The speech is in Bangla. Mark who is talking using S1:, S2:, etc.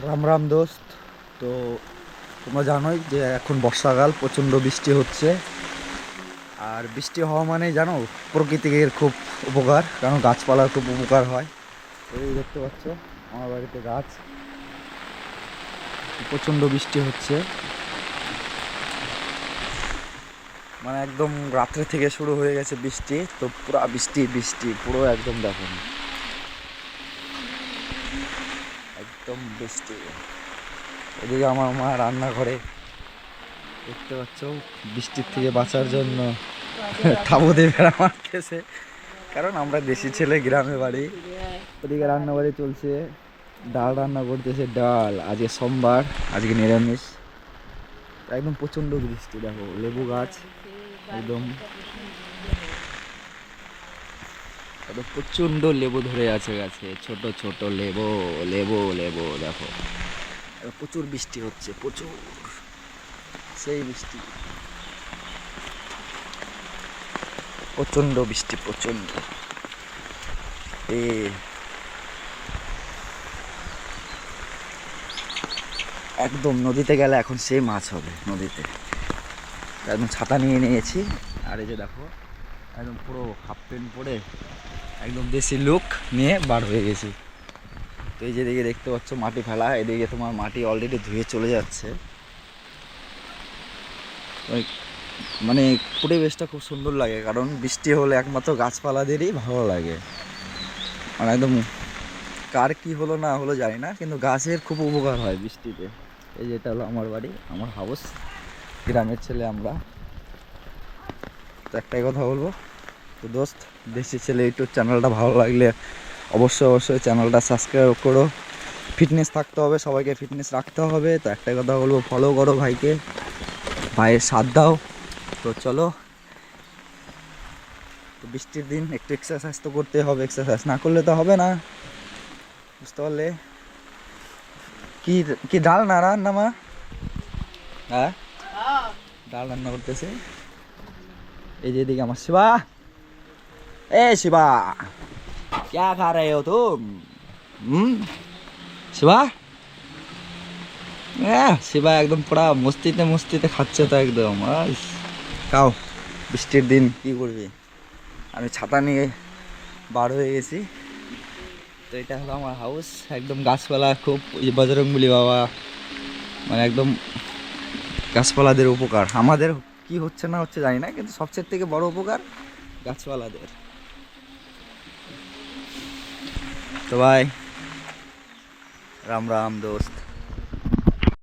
S1: রাম রাম দোস্ত। তো তোমরা জানোই যে এখন বর্ষাকাল, প্রচণ্ড বৃষ্টি হচ্ছে। আর বৃষ্টি হওয়া মানে জানো প্রকৃতির খুব উপকার, কারণ গাছপালার খুব উপকার হয়। এই দেখতে পাচ্ছ আমার বাড়িতে গাছ, প্রচণ্ড বৃষ্টি হচ্ছে, মানে একদম রাত্রে থেকে শুরু হয়ে গেছে বৃষ্টি। তো পুরো বৃষ্টি বৃষ্টি পুরো একদম দেখো, একদম বৃষ্টি। এদিকে আমার মা রান্নাঘরে, দেখতে পাচ্ছ বৃষ্টির থেকে বাঁচার জন্য তাবুতে বেড়া মারতেছে, কারণ আমরা দেশি ছেলে, গ্রামে বাড়ি। ওদিকে রান্না বাড়ি চলছে, ডাল রান্না করতেছে, ডাল। আজকে সোমবার, আজকে নিরামিষ। একদম প্রচণ্ড বৃষ্টি, দেখো লেবু গাছ একদম প্রচণ্ড লেবু ধরে আছে গাছে, ছোট ছোট লেবু লেবু লেবু। দেখো প্রচুর বৃষ্টি হচ্ছে, প্রচুর, সেই বৃষ্টি, প্রচণ্ড বৃষ্টি, প্রচণ্ড। একদম নদীতে গেলে এখন সেই মাছ হবে নদীতে। একদম ছাতা নিয়ে নিয়েছি, আর এই যে দেখো একদম পুরো হাফ প্যান্ট পরে একদম দেশি লুক নিয়ে বার হয়ে গেছি। তো এই যেদিকে দেখতে পাচ্ছ মাটি ফেলা, এদিকে তোমার মাটি অলরেডি ধুয়ে চলে যাচ্ছে। মানে পরিবেশটা খুব সুন্দর লাগে, কারণ বৃষ্টি হলে একমাত্র গাছপালাদেরই ভালো লাগে। মানে একদম কার কি হলো না হলো জানি না, কিন্তু গাছের খুব উপকার হয় বৃষ্টিতে। এই যেটা হলো আমার বাড়ি, আমার হাউস, গ্রামের ছেলে আমরা। তো একটাই কথা বলবো, তো দোস্ত, দেশি ছেলে ইউটিউব চ্যানেলটা ভালো লাগলে অবশ্যই অবশ্যই চ্যানেলটা সাবস্ক্রাইব করো। ফিটনেস থাকতে হবে, সবাইকে ফিটনেস রাখতে হবে। তো একটাই কথা বলবো, ফলো করো ভাইকে, ভাইয়ের সাথ দাও। তো চলো, তো বৃষ্টির দিন একটু এক্সারসাইজ তো করতে হবে, এক্সারসাইজ না করলে তো হবে না, বুঝতে পারলে? কি কি ডাল না রান্না মা? হ্যাঁ, ডাল রান্না করতেছে। এই যে এদিকে আমার শিবা, এ শিবা, क्या खा रहे हो तुम? শিবা, শিবা একদম পুরা মস্তিতে মস্তিতে খাচ্ছে তো একদম। খাও, বৃষ্টির দিন কি করবি। আমি ছাতা নিয়ে বার হয়ে গেছি। তো এটা হলো আমার হাউস, একদম গাছপালা খুব, বজরংবলী বাবা, মানে একদম গাছপালাদের উপকার। আমাদের কি হচ্ছে না হচ্ছে জানি না, কিন্তু সবচেয়ে থেকে বড় উপকার গাছপালাদের। তো ভাই, রাম রাম দোস্ত।